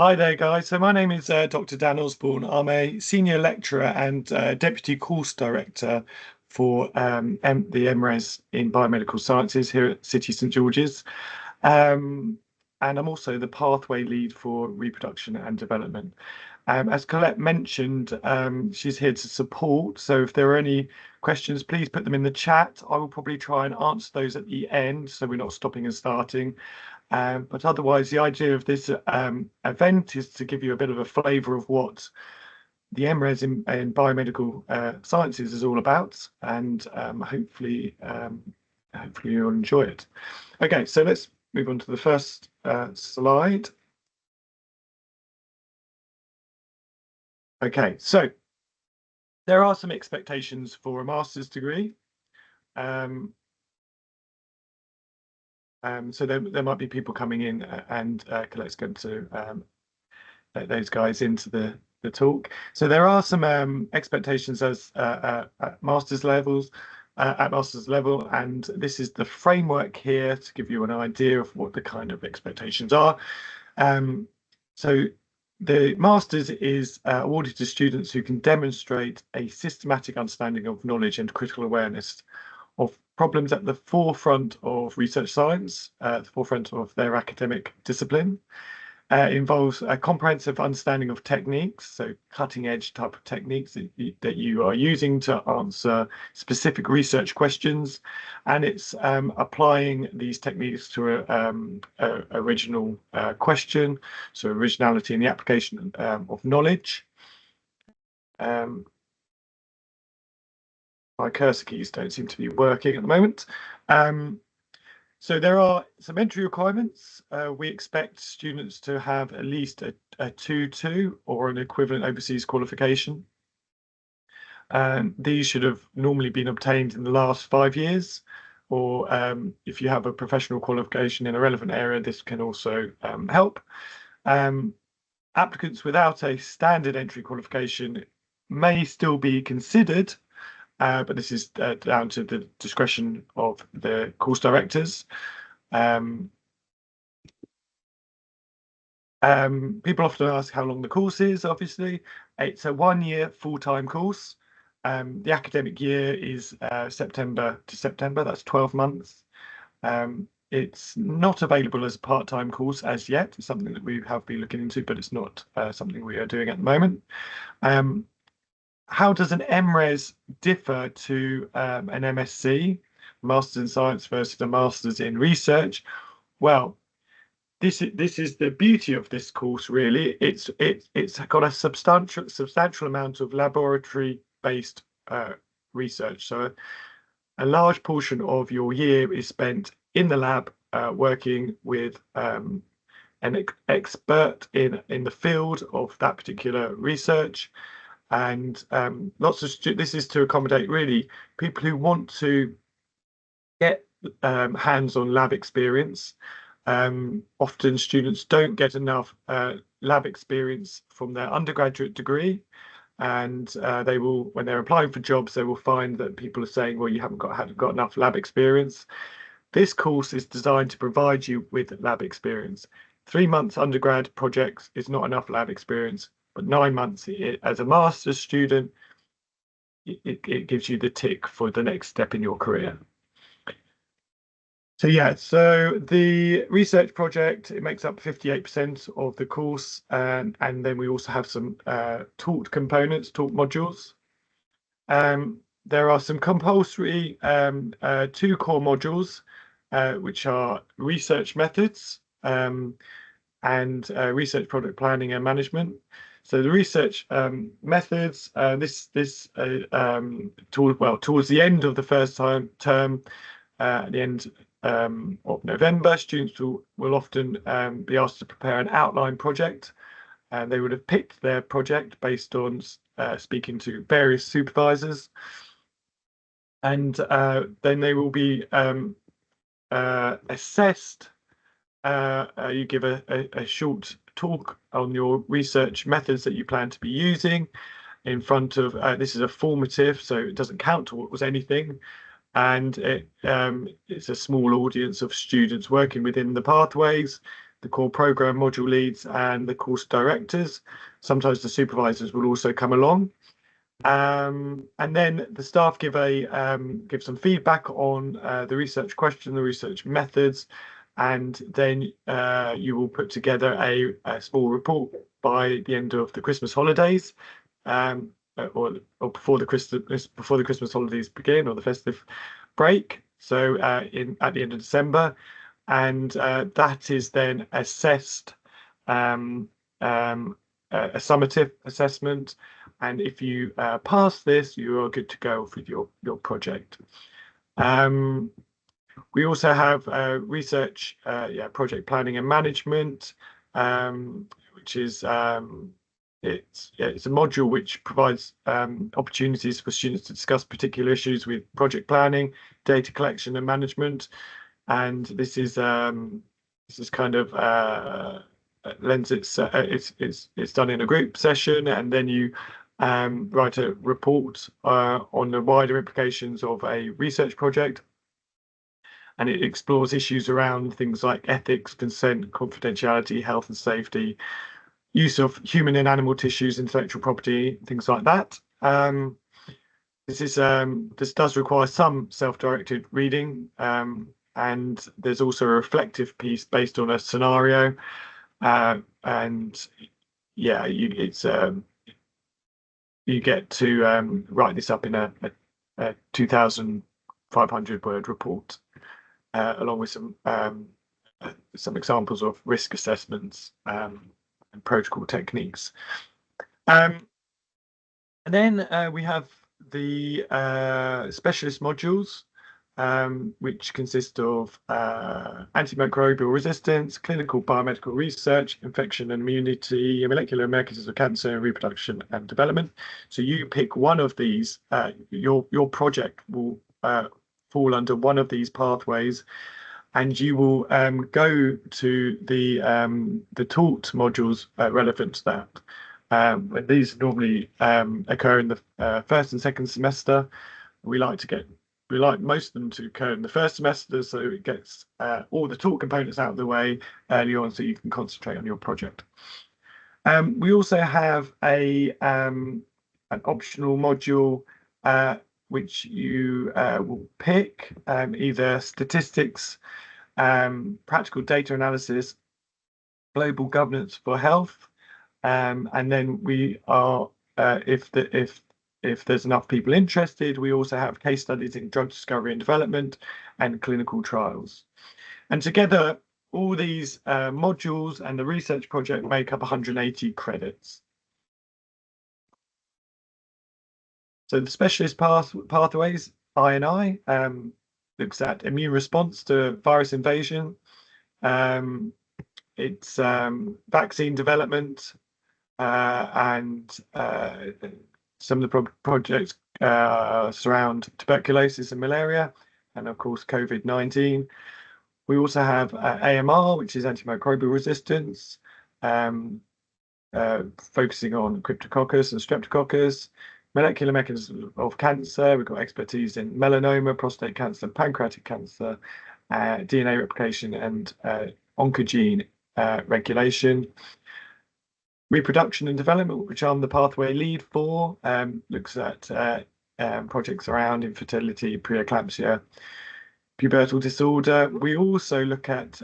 Hi there, guys. So my name is Dr. Dan Osborne. I'm a senior lecturer and deputy course director for the MRes in Biomedical Sciences here at City St George's. And I'm also the pathway lead for reproduction and development. As Colette mentioned, she's here to support. So if there are any questions, please put them in the chat. I will probably try and answer those at the end, so we're not stopping and starting. But otherwise, the idea of this event is to give you a bit of a flavour of what the MRes in biomedical sciences is all about, and hopefully you'll enjoy it. Okay, so let's move on to the first slide. Okay, so there are some expectations for a master's degree. So there might be people coming in, and Colette's going to let those guys into the talk. So there are some expectations as at master's level, and this is the framework here to give you an idea of what the kind of expectations are. So the master's is awarded to students who can demonstrate a systematic understanding of knowledge and critical awareness of problems at the forefront of research science, the forefront of their academic discipline. It involves a comprehensive understanding of techniques, so cutting edge type of techniques that you are using to answer specific research questions. And it's applying these techniques to a original question, so originality in the application of knowledge. My cursor keys don't seem to be working at the moment. So there are some entry requirements. We expect students to have at least a 2-2 or an equivalent overseas qualification. These should have normally been obtained in the last 5 years, or if you have a professional qualification in a relevant area, this can also help. Applicants without a standard entry qualification may still be considered, but this is down to the discretion of the course directors. People often ask how long the course is. Obviously, it's a 1-year full-time course. The academic year is September to September. That's 12 months. It's not available as a part-time course as yet. It's something that we have been looking into, but it's not something we are doing at the moment. How does an MRes differ to an MSc, Masters in Science versus a Masters in Research? Well, this is the beauty of this course, really. It's got a substantial amount of laboratory-based research. So a large portion of your year is spent in the lab working with an expert in the field of that particular research. And this is to accommodate really people who want to get hands-on lab experience. Often students don't get enough lab experience from their undergraduate degree, and they will, when they're applying for jobs, they will find that people are saying, well, you haven't got enough lab experience. This course is designed to provide you with lab experience. 3 months undergrad projects is not enough lab experience, but 9 months as a master's student, it gives you the tick for the next step in your career. So yeah, so the research project, it makes up 58% of the course, and then we also have some taught components, taught modules. There are some compulsory 2 core modules, which are research methods and research product planning and management. So the research methods, towards the end of the first term, at the end of November, students will often be asked to prepare an outline project, and they would have picked their project based on speaking to various supervisors, and then they will be assessed. You give a short talk on your research methods that you plan to be using in front of, this is a formative, so it doesn't count towards anything. And it's a small audience of students working within the pathways. the core program module leads and the course directors. Sometimes the supervisors will also come along. And then the staff give some feedback on the research question, the research methods, and then you will put together a small report by the end of the Christmas holidays, or before the Christmas holidays begin, or the festive break. So at the end of December, and that is then assessed, a summative assessment. And if you pass this, you are good to go with your project. We also have research, project planning and management, which is it's a module which provides opportunities for students to discuss particular issues with project planning, data collection and management. And this is kind of it's done in a group session, and then you write a report on the wider implications of a research project, and it explores issues around things like ethics, consent, confidentiality, health and safety, use of human and animal tissues, intellectual property, things like that. This does require some self-directed reading, and there's also a reflective piece based on a scenario, and yeah, you get to write this up in a 2,500 word report, along with some examples of risk assessments and protocol techniques. And then we have the specialist modules, which consist of antimicrobial resistance, clinical biomedical research, infection and immunity, molecular mechanisms of cancer, reproduction and development. So you pick one of these. Your project will fall under one of these pathways, and you will go to the taught modules relevant to that. And these normally occur in the first and second semester. We like most of them to occur in the first semester, so it gets all the taught components out of the way early on, so you can concentrate on your project. We also have an optional module which you will pick, either statistics, practical data analysis, global governance for health, and then we are, if there's enough people interested, we also have case studies in drug discovery and development and clinical trials. And together, all these modules and the research project make up 180 credits. So the specialist pathways, I&I, looks at immune response to virus invasion. It's vaccine development, and some of the projects surround tuberculosis and malaria, and of course COVID-19. We also have AMR, which is antimicrobial resistance, focusing on Cryptococcus and Streptococcus. Molecular mechanisms of cancer, we've got expertise in melanoma, prostate cancer, pancreatic cancer, DNA replication and oncogene regulation. Reproduction and development, which I'm the pathway lead for, looks at projects around infertility, preeclampsia, pubertal disorder. We also look at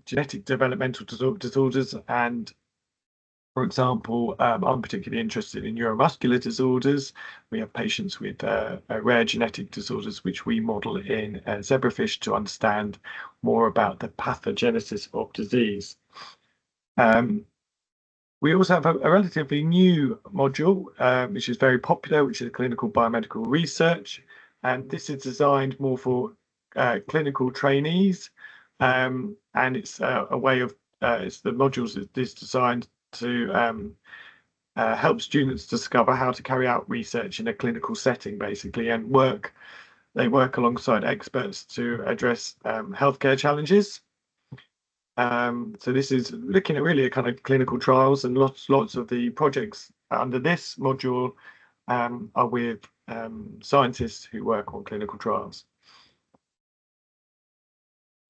genetic developmental disorders, and for example, I'm particularly interested in neuromuscular disorders. We have patients with rare genetic disorders, which we model in zebrafish to understand more about the pathogenesis of disease. We also have a relatively new module, which is very popular, which is clinical biomedical research. And this is designed more for clinical trainees. And it's a way of, the modules is designed to help students discover how to carry out research in a clinical setting, basically, and they work alongside experts to address healthcare challenges. So this is looking at really a kind of clinical trials, and lots of the projects under this module are with scientists who work on clinical trials.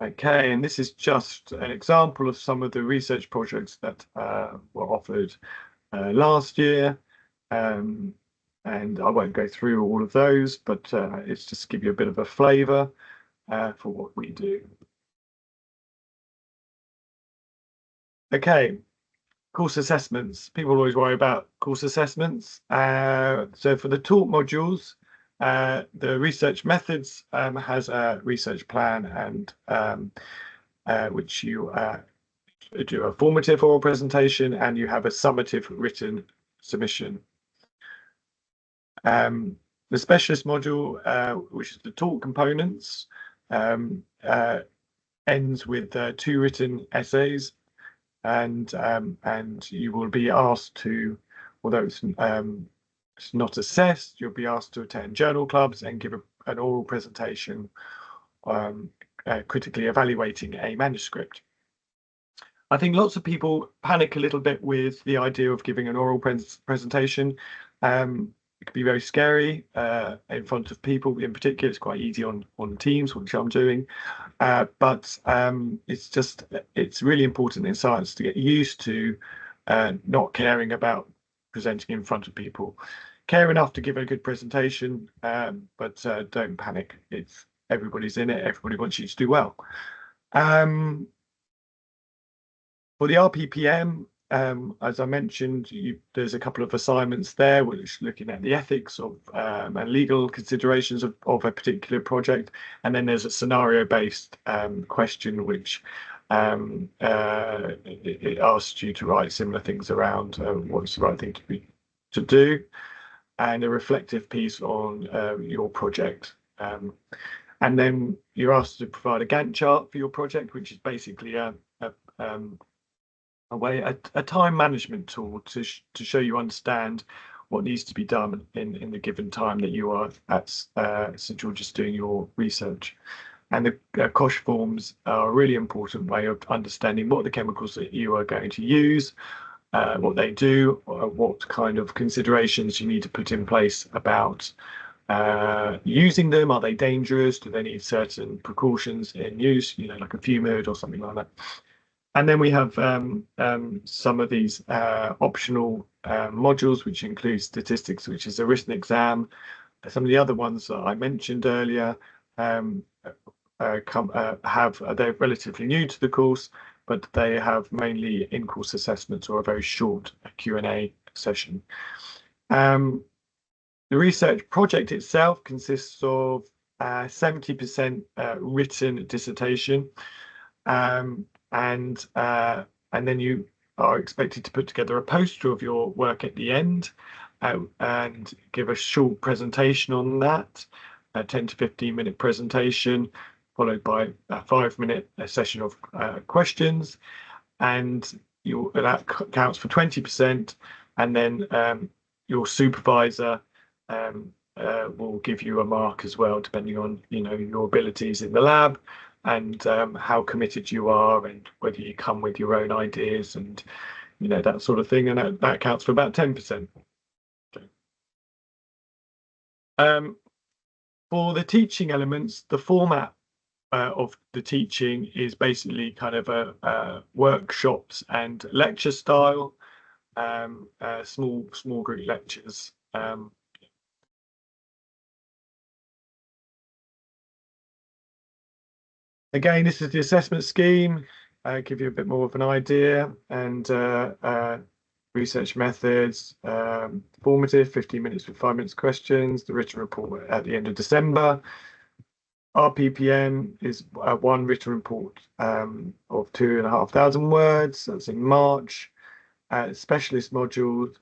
Okay, and this is just an example of some of the research projects that were offered last year. And I won't go through all of those, but it's just to give you a bit of a flavour for what we do. Okay, course assessments. People always worry about course assessments. So for the talk modules, the research methods has a research plan and which you do a formative oral presentation and you have a summative written submission. The specialist module, which is the talk components, ends with 2 written essays, and you will be asked to, although it's not assessed, you'll be asked to attend journal clubs and give an oral presentation, critically evaluating a manuscript. I think lots of people panic a little bit with the idea of giving an oral presentation. It can be very scary in front of people. In particular, it's quite easy on Teams, which I'm doing. But it's really important in science to get used to not caring about presenting in front of people. Care enough to give a good presentation, but don't panic. Everybody's in it. Everybody wants you to do well. For the RPPM, as I mentioned, there's a couple of assignments there, which are looking at the ethics of and legal considerations of a particular project. And then there's a scenario-based question, which it asks you to write similar things around what's the right thing to do, and a reflective piece on your project. And then you're asked to provide a Gantt chart for your project, which is basically a time management tool to show you understand what needs to be done in the given time that you are at St George's doing your research. And the COSH forms are a really important way of understanding what the chemicals that you are going to use, what they do, what kind of considerations you need to put in place about using them. Are they dangerous? Do they need certain precautions in use, like a fume hood or something like that? And then we have some of these optional modules, which include statistics, which is a written exam. Some of the other ones that I mentioned earlier they're relatively new to the course, but they have mainly in-course assessments or a very short Q&A session. The research project itself consists of 70% written dissertation, and then you are expected to put together a poster of your work at the end and give a short presentation on that, a 10 to 15-minute presentation, followed by a 5-minute session of questions, and that counts for 20%, and then your supervisor will give you a mark as well, depending on your abilities in the lab and how committed you are, and whether you come with your own ideas and that sort of thing, and that counts for about 10%. For the teaching elements, the format of the teaching is basically kind of a workshops and lecture style, small group lectures. Again, this is the assessment scheme. Give you a bit more of an idea, and research methods, formative, 15 minutes with 5 minutes questions, the written report at the end of December. RPPM is one written report of 2,500 words. That's in March. Specialist modules.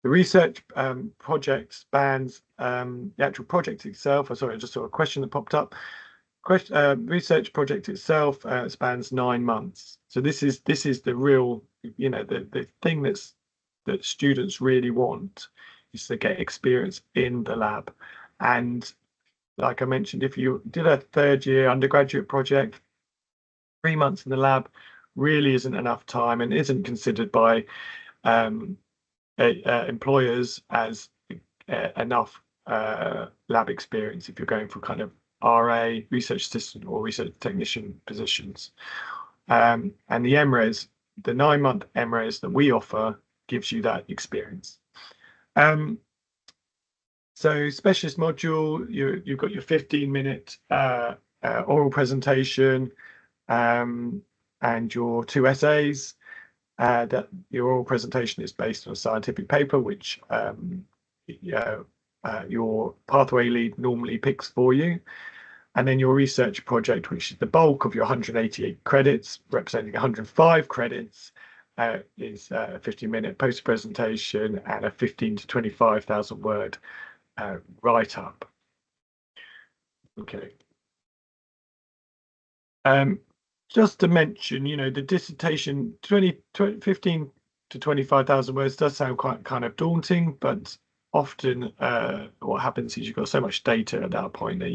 The research project spans the actual project itself. Sorry, I just saw a question that popped up. Research project itself spans 9 months. So this is the real, the thing that students really want is to get experience in the lab. And like I mentioned, if you did a 3rd-year undergraduate project, 3 months in the lab really isn't enough time and isn't considered by employers as enough lab experience if you're going for kind of RA, research assistant, or research technician positions. And the MRes, the 9-month MRes that we offer, gives you that experience. So specialist module, you've got your 15-minute oral presentation and your 2 essays. That your oral presentation is based on a scientific paper, which your pathway lead normally picks for you. And then your research project, which is the bulk of your 188 credits, representing 105 credits, is a 15-minute poster presentation and a 15 to 25,000 word write-up. Okay. Just to mention, the dissertation, 15 to 25,000 words does sound quite kind of daunting, but often what happens is you've got so much data at that point that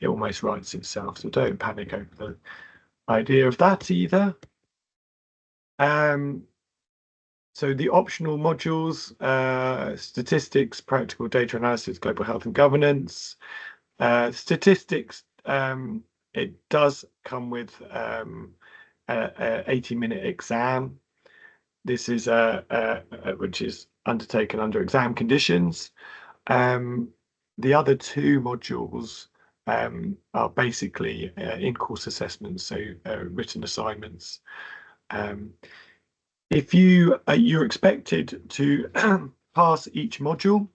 it almost writes itself. So don't panic over the idea of that either. So the optional modules, statistics, practical data analysis, global health and governance. Statistics, it does come with a 80-minute exam. This is which is undertaken under exam conditions. The other 2 modules are basically in-course assessments, so written assignments. If you're expected to pass each module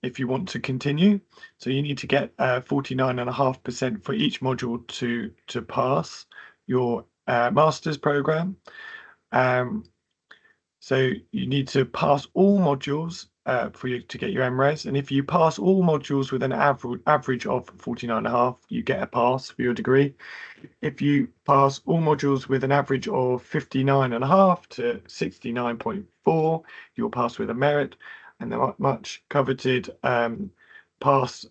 if you want to continue, so you need to get 49.5% for each module to pass your master's program. So you need to pass all modules for you to get your MRes, and if you pass all modules with an average of 49.5, you get a pass for your degree. If you pass all modules with an average of 59.5 to 69.4, you'll pass with a merit, and the much coveted pass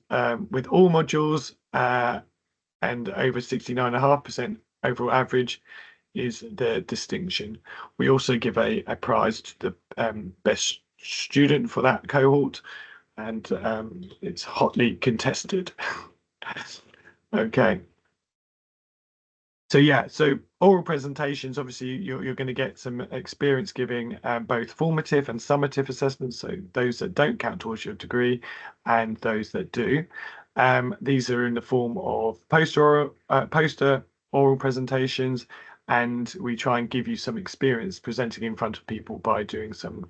with all modules and over 69.5% overall average is the distinction. We also give a prize to the best student for that cohort, and it's hotly contested. Okay. So yeah, so oral presentations, obviously you're going to get some experience giving both formative and summative assessments, so those that don't count towards your degree and those that do. These are in the form of poster oral presentations, and we try and give you some experience presenting in front of people by doing some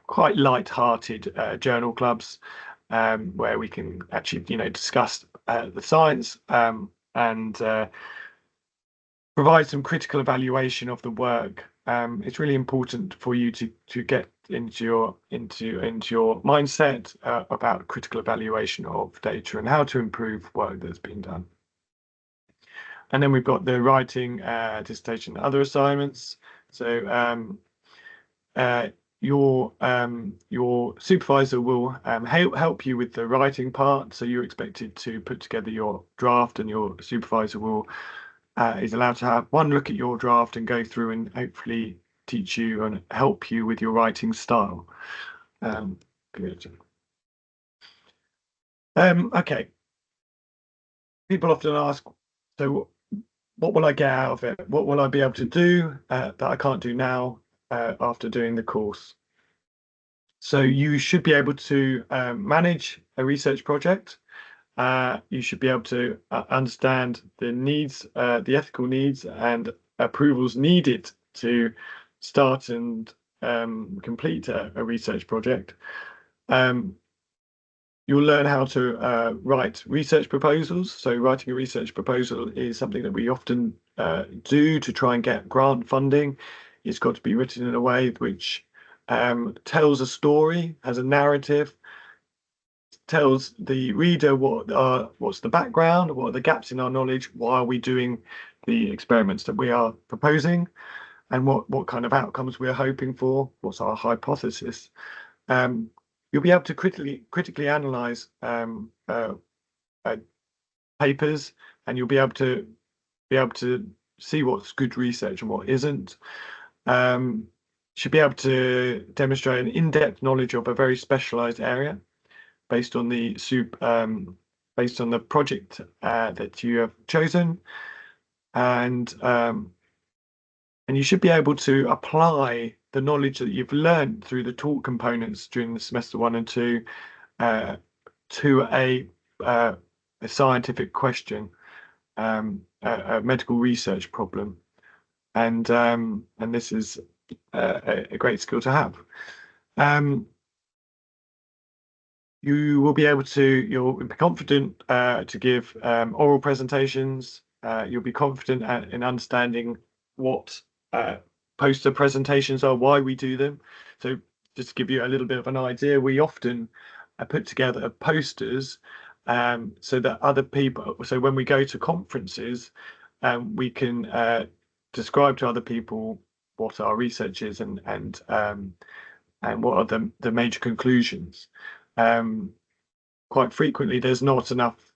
quite light-hearted journal clubs where we can actually discuss the science and provide some critical evaluation of the work. It's really important for you to get into your mindset about critical evaluation of data and how to improve work that's been done. And then we've got the writing, dissertation, and other assignments. So your supervisor will help you with the writing part. So you're expected to put together your draft, and your supervisor will is allowed to have one look at your draft and go through and hopefully teach you and help you with your writing style. Good. Okay. People often ask, so what will I get out of it? What will I be able to do that I can't do now after doing the course? So you should be able to manage a research project. You should be able to understand the needs, the ethical needs and approvals needed to start and complete a research project. You'll learn how to write research proposals. So writing a research proposal is something that we often do to try and get grant funding. It's got to be written in a way which tells a story, has a narrative, tells the reader what's the background, what are the gaps in our knowledge, why are we doing the experiments that we are proposing, and what kind of outcomes we're hoping for, what's our hypothesis. You'll be able to critically analyze papers, and you'll be able to see what's good research and what isn't. Should be able to demonstrate an in-depth knowledge of a very specialized area based on the based on the project that you have chosen, and you should be able to apply the knowledge that you've learned through the taught components during the semester 1 and 2 to a scientific question, a medical research problem, and this is a great skill to have. You'll be confident to give oral presentations. You'll be confident in understanding what poster presentations are, why we do them. So just to give you a little bit of an idea, we often put together posters so that other people, so when we go to conferences, we can describe to other people what our research is and what are the major conclusions. Quite frequently, there's not enough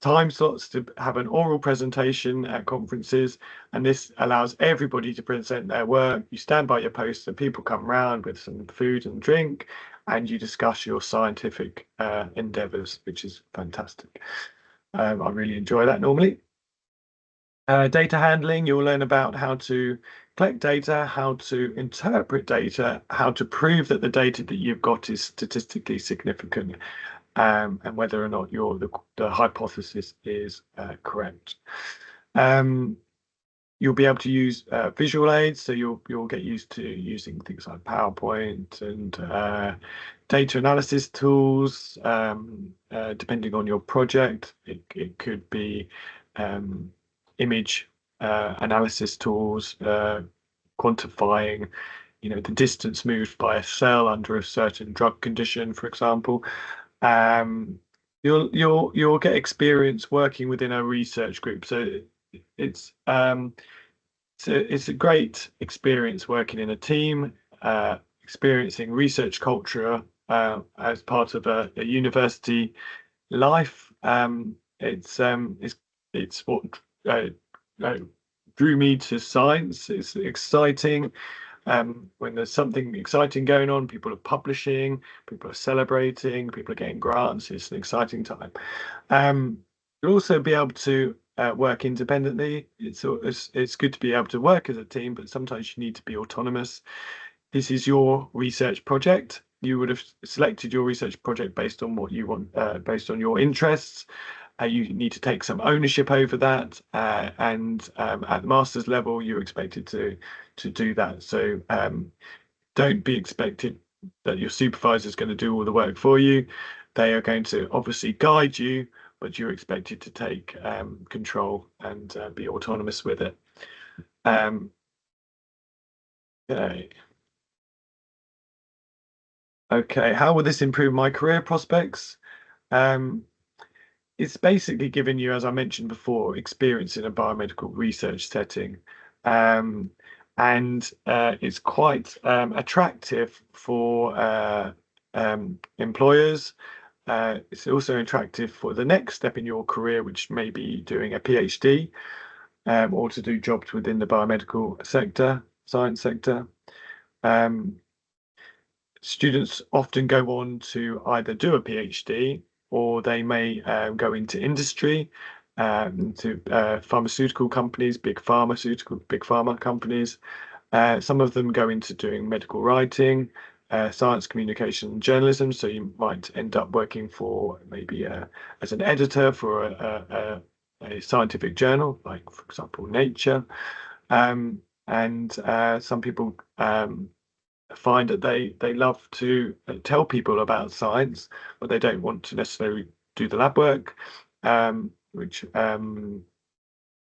time slots to have an oral presentation at conferences, and this allows everybody to present their work. You stand by your poster, people come round with some food and drink, and you discuss your scientific endeavours, which is fantastic. I really enjoy that normally. Data handling, you'll learn about how to collect data, how to interpret data, how to prove that the data that you've got is statistically significant, and whether or not the hypothesis is correct. You'll be able to use visual aids, so you'll get used to using things like PowerPoint and data analysis tools. Depending on your project, it could be image analysis tools, quantifying, the distance moved by a cell under a certain drug condition, for example. You'll get experience working within a research group, so it's a great experience working in a team, experiencing research culture as part of a university life. It's what drew me to science. It's exciting. When there's something exciting going on, people are publishing, people are celebrating, people are getting grants. It's an exciting time. You'll also be able to work independently. It's good to be able to work as a team, but sometimes you need to be autonomous. This is your research project. You would have selected your research project based on what you want, based on your interests. You need to take some ownership over that, and at the master's level, you're expected to do that. So don't be expected that your supervisor is going to do all the work for you. They are going to obviously guide you, but you're expected to take control and be autonomous with it. Okay, how will this improve my career prospects? It's basically giving you, as I mentioned before, experience in a biomedical research setting. And it's quite attractive for employers. It's also attractive for the next step in your career, which may be doing a PhD, or to do jobs within the biomedical sector, science sector. Students often go on to either do a PhD, or they may go into industry, to pharmaceutical companies, big pharma companies. Some of them go into doing medical writing, science communication and journalism. So you might end up working for maybe as an editor for a scientific journal, like for example Nature. And some people find that they love to tell people about science, but they don't want to necessarily do the lab work, and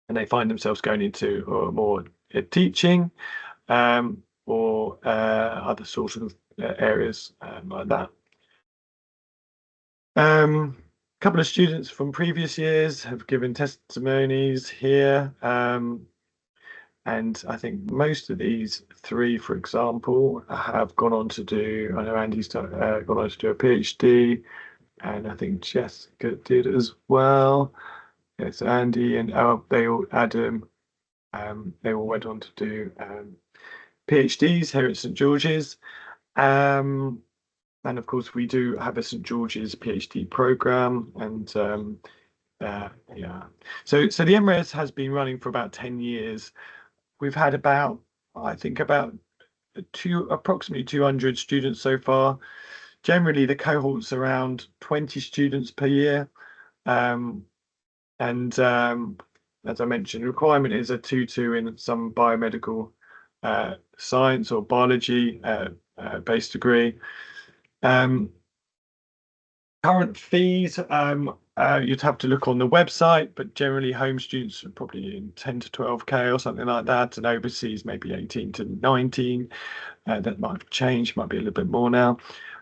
they find themselves going into more teaching, or other sorts of areas like that. A couple of students from previous years have given testimonies here. And I think most of these three, for example, have gone on to do, I know Andy's gone on to do a PhD, and I think Jessica did as well. Yes, Andy and Adam, they all went on to do PhDs here at St George's. And of course, we do have a St George's PhD program, and yeah. So the MRes has been running for about 10 years. We've had about, I think, about approximately 200 students so far. Generally, the cohort's around 20 students per year. And as I mentioned, the requirement is a 2-2 in some biomedical science or biology based degree. Current fees, you'd have to look on the website, but generally home students are probably in 10 to 12K or something like that, and overseas maybe 18 to 19. That might have changed, might be a little bit more now.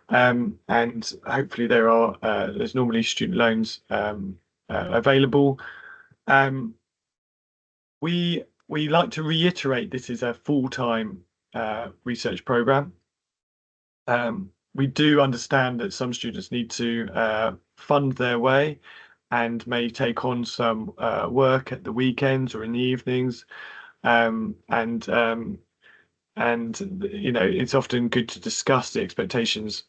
And hopefully there's normally student loans available. We like to reiterate this is a full-time research program. We do understand that some students need to fund their way and may take on some work at the weekends or in the evenings. And you know, it's often good to discuss the expectations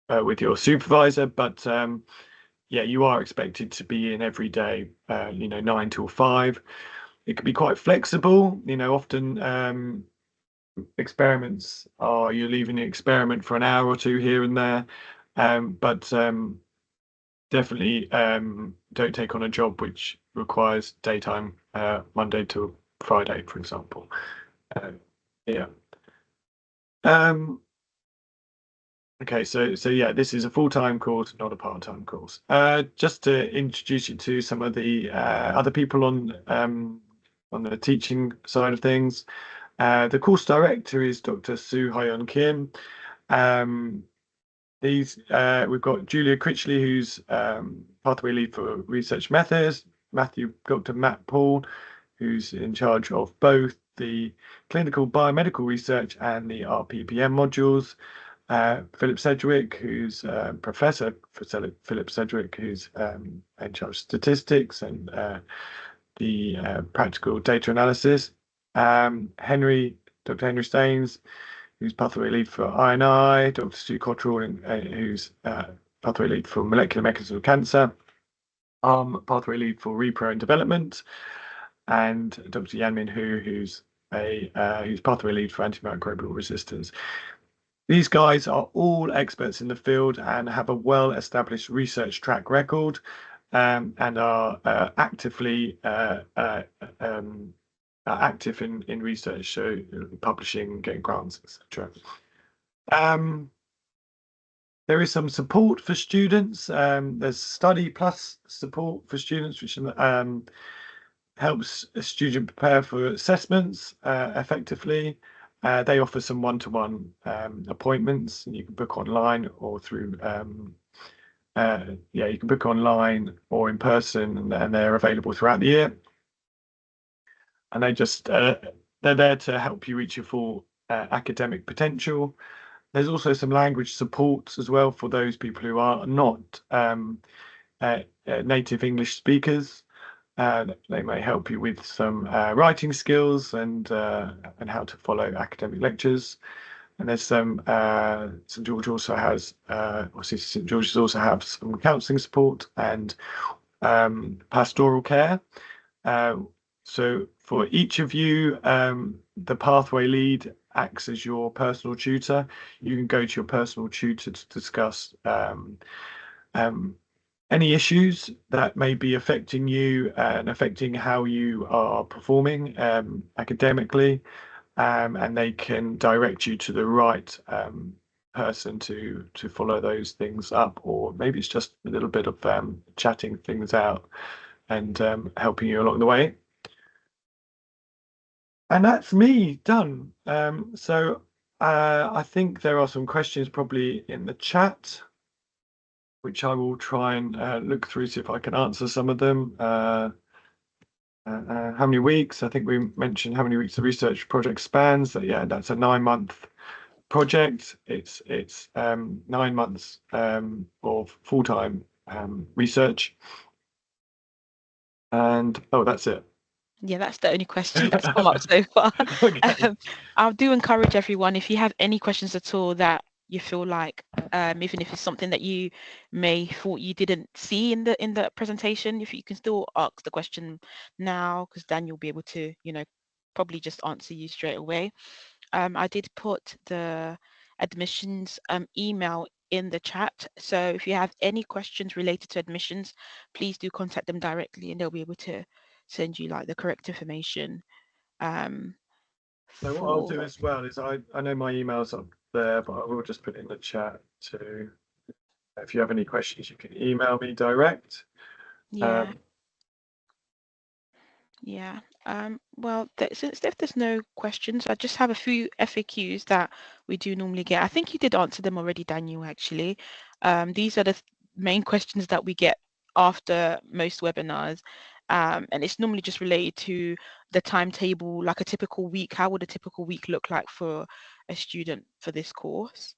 with your supervisor, but yeah, you are expected to be in every day, you know, 9 till 5. It can be quite flexible, you know, often experiments are you're leaving the experiment for an hour or two here and there, but definitely don't take on a job which requires daytime, Monday to Friday, for example. Yeah. Okay, so yeah, this is a full-time course, not a part-time course. Just to introduce you to some of the other people on the teaching side of things. The course director is Dr. Soo Hyun Kim. We've got Julia Critchley, who's pathway lead for research methods. Dr. Matt Paul, who's in charge of both the clinical biomedical research and the RPPM modules. Philip Sedgwick, who's Professor Philip Sedgwick, who's in charge of statistics and the practical data analysis. Dr. Henry Staines, who's pathway lead for I&I, Dr. Stu Cottrell, who's pathway lead for molecular mechanisms of cancer, pathway lead for repro and development, and Dr. Yanmin Hu, who's pathway lead for antimicrobial resistance. These guys are all experts in the field and have a well-established research track record, and are actively active in research, so publishing, getting grants, etc. There is some support for students. There's Study Plus support for students, which helps a student prepare for assessments effectively. They offer some one-to-one appointments, and you can book online or through you can book online or in person, and they're available throughout the year. And they're there to help you reach your full academic potential. There's also some language support as well for those people who are not native English speakers. They may help you with some writing skills and how to follow academic lectures. And there's some St George also has St George's also have some counselling support and pastoral care. So for each of you, the pathway lead acts as your personal tutor. You can go to your personal tutor to discuss any issues that may be affecting you and affecting how you are performing academically, and they can direct you to the right person to follow those things up, or maybe it's just a little bit of chatting things out and helping you along the way. And that's me done. So I think there are some questions probably in the chat, which I will try and look through, see if I can answer some of them. How many weeks? I think we mentioned how many weeks the research project spans. So yeah, that's a 9-month project. It's 9 months of full-time research. And oh, that's it. Yeah, that's the only question that's come up so far. Okay. Um, I do encourage everyone, if you have any questions at all that you feel like, even if it's something that you may thought you didn't see in the presentation, if you can still ask the question now, because then you'll be able to, probably just answer you straight away. I did put the admissions email in the chat. So if you have any questions related to admissions, please do contact them directly and they'll be able to send you like the correct information um, So what I'll for do as well is I know my email's up there, but I will just put it in the chat too. If you have any questions, you can email me direct. yeah. Um, Yeah. Well, since if there's no questions, I just have a few FAQs that we do normally get. I think you did answer them already, Daniel, actually. These are the main questions that we get after most webinars. And it's normally just related to the timetable, like a typical week. How would a typical week look like for a student for this course?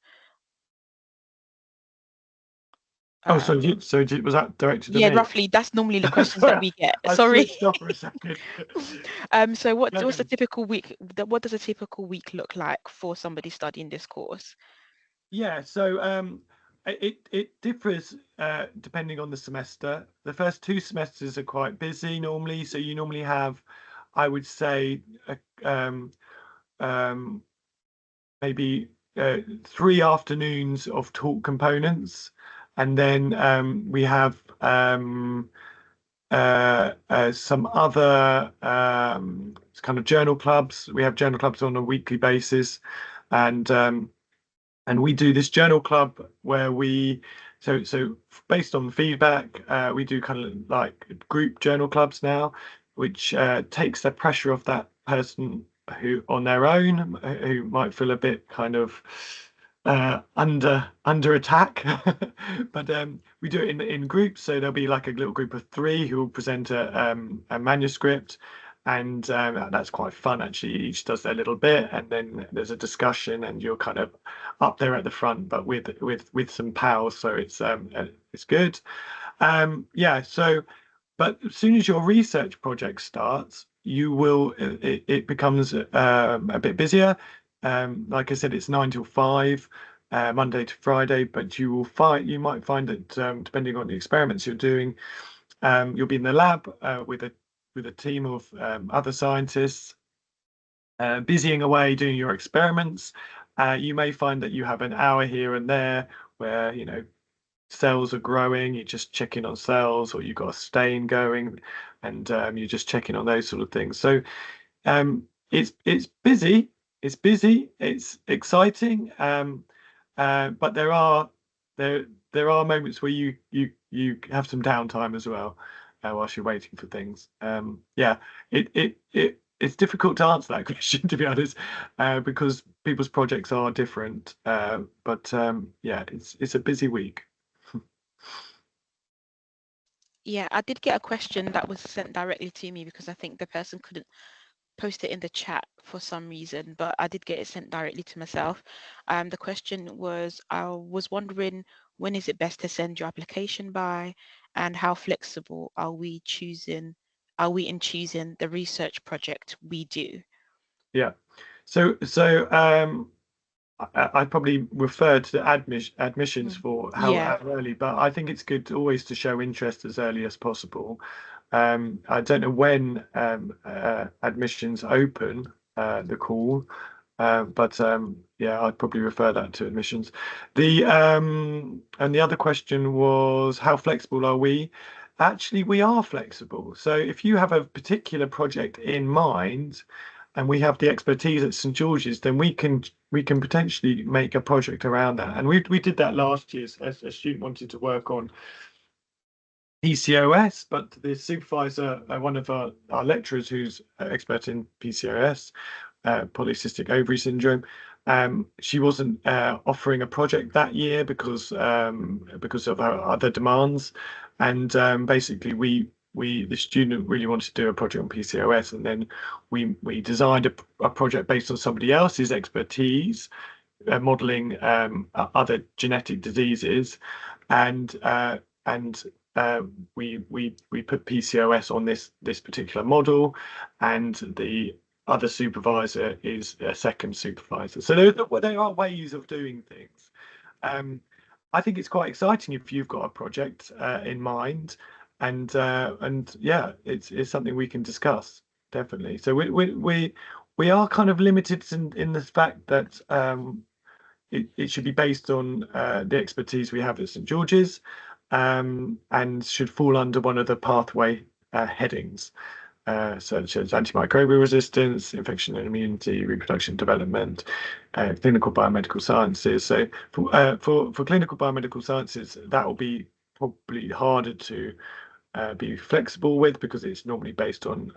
oh, so Um, was that directed to yeah, me? roughly, that's normally the questions that Sorry, we get. I Sorry. switched off for a second. So No, what's no. the typical week? What does a typical week look like for somebody studying this course? Yeah, so it differs depending on the semester. The first two semesters are quite busy normally, so you normally have, I would say, um, um, maybe 3 afternoons of talk components, and then we have some other kind of journal clubs. We have journal clubs on a weekly basis, and we do this journal club where so based on feedback, we do kind of like group journal clubs now, which takes the pressure off that person who on their own who might feel a bit kind of under attack. But we do it in groups, so there'll be like a little group of three who will present a manuscript, and that's quite fun actually. Each does their little bit, and then there's a discussion, and you're kind of up there at the front, but with some pals, so it's good. Yeah, so but as soon as your research project starts, it becomes a bit busier. Like I said, it's 9 till 5, Monday to Friday, but you might find that depending on the experiments you're doing, you'll be in the lab with a team of other scientists busying away doing your experiments. You may find that you have an hour here and there where cells are growing. You're just checking on cells, or you've got a stain going, and you're just checking on those sort of things. So it's busy. It's busy. It's exciting. But there are moments where you have some downtime as well whilst you're waiting for things. Yeah, it's difficult to answer that question, to be honest, because people's projects are different. But yeah, it's a busy week. Yeah, I did get a question that was sent directly to me because I think the person couldn't post it in the chat for some reason, but I did get it sent directly to myself. The question was, I was wondering, when is it best to send your application by, and how flexible are we in choosing the research project we do? Yeah. So I'd probably refer to the admissions Mm. for Yeah. how early, but I think it's good always to show interest as early as possible. I don't know when admissions open the call, but yeah, I'd probably refer that to admissions. And the other question was, how flexible are we? Actually, we are flexible. So if you have a particular project in mind, and we have the expertise at St George's, then we can potentially make a project around that. And we did that last year as a student wanted to work on PCOS, but the supervisor, one of our lecturers who's expert in PCOS, polycystic ovary syndrome, she wasn't offering a project that year because of her other demands, and basically the student really wanted to do a project on PCOS, and then we designed a project based on somebody else's expertise, modeling other genetic diseases, and we put PCOS on this particular model, and the other supervisor is a second supervisor. So there are ways of doing things. I think it's quite exciting if you've got a project in mind, and yeah, it's something we can discuss, definitely. So we are kind of limited in the fact that it should be based on the expertise we have at St George's, and should fall under one of the pathway headings, such as antimicrobial resistance, infection and immunity, reproduction development, clinical biomedical sciences. So for clinical biomedical sciences, that will be probably harder to be flexible with, because it's normally based on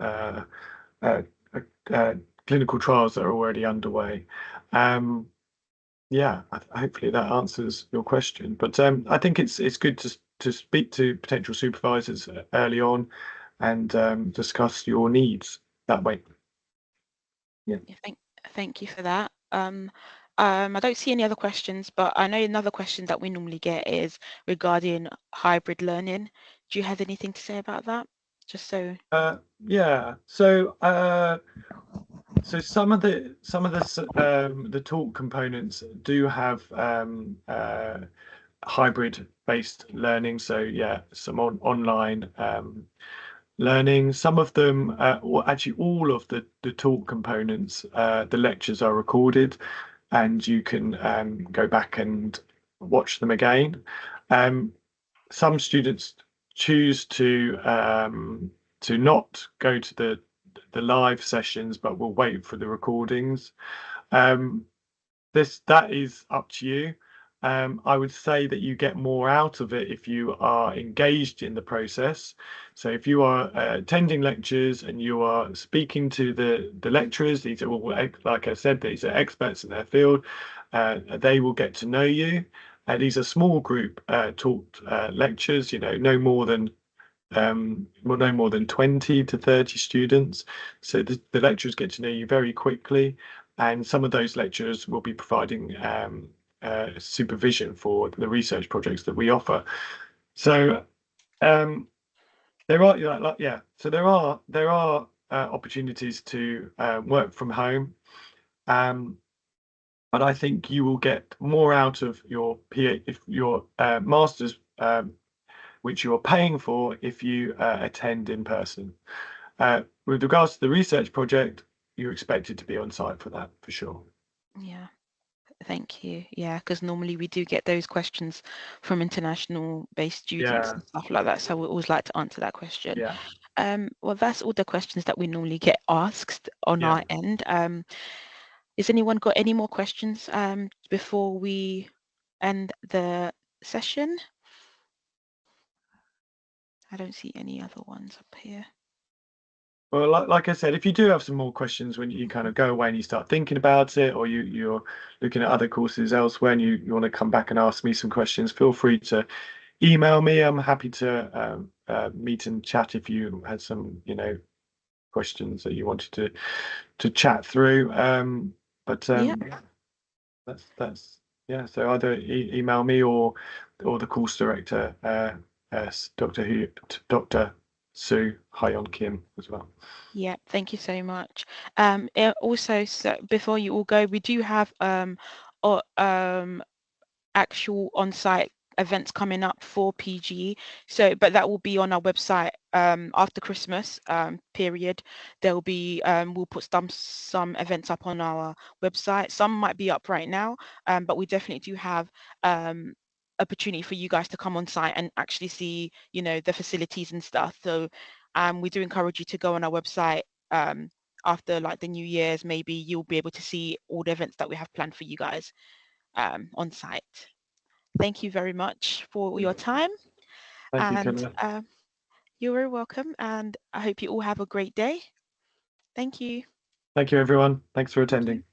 clinical trials that are already underway. Yeah, hopefully that answers your question. But I think it's good to speak to potential supervisors early on, and discuss your needs that way. Yeah. Thank you for that. I don't see any other questions, but I know another question that we normally get is regarding hybrid learning. Do you have anything to say about that? Just so. Yeah. So some of the talk components do have hybrid based learning. So yeah, some online learning. Some of them, or actually all of the talk components, the lectures are recorded, and you can go back and watch them again. Some students choose to not go to the live sessions, but will wait for the recordings. That is up to you. I would say that you get more out of it if you are engaged in the process. So if you are attending lectures and you are speaking to the lecturers, these are all, like I said, these are experts in their field. They will get to know you. These are small group taught lectures. No more than 20 to 30 students. So the lecturers get to know you very quickly, and some of those lecturers will be providing supervision for the research projects that we offer. So there are So there are opportunities to work from home, but I think you will get more out of your master's, which you're paying for, if you attend in person. With regards to the research project, you're expected to be on site for that, for sure. Yeah, thank you. Yeah, because normally we do get those questions from international based students and stuff like that. So we always like to answer that question. Yeah. Well, that's all the questions that we normally get asked on our end. Has anyone got any more questions before we end the session? I don't see any other ones up here. Well, like I said, if you do have some more questions when you kind of go away and you start thinking about it, or you're looking at other courses elsewhere and you want to come back and ask me some questions, feel free to email me. I'm happy to meet and chat if you had some, questions that you wanted to chat through. That's yeah. So either email me or the course director, Dr. Sue Hyon Kim, as well. Yeah, thank you so much. Also, so before you all go, we do have actual on-site events coming up for PG. So, but that will be on our website after Christmas period. There will be we'll put some events up on our website. Some might be up right now, but we definitely do have opportunity for you guys to come on site and actually see, the facilities and stuff. So we do encourage you to go on our website after like the New Year's. Maybe you'll be able to see all the events that we have planned for you guys on site. Thank you very much for your time. Thank you, And Camilla. you're very welcome. And I hope you all have a great day. Thank you. Thank you, everyone. Thanks for attending.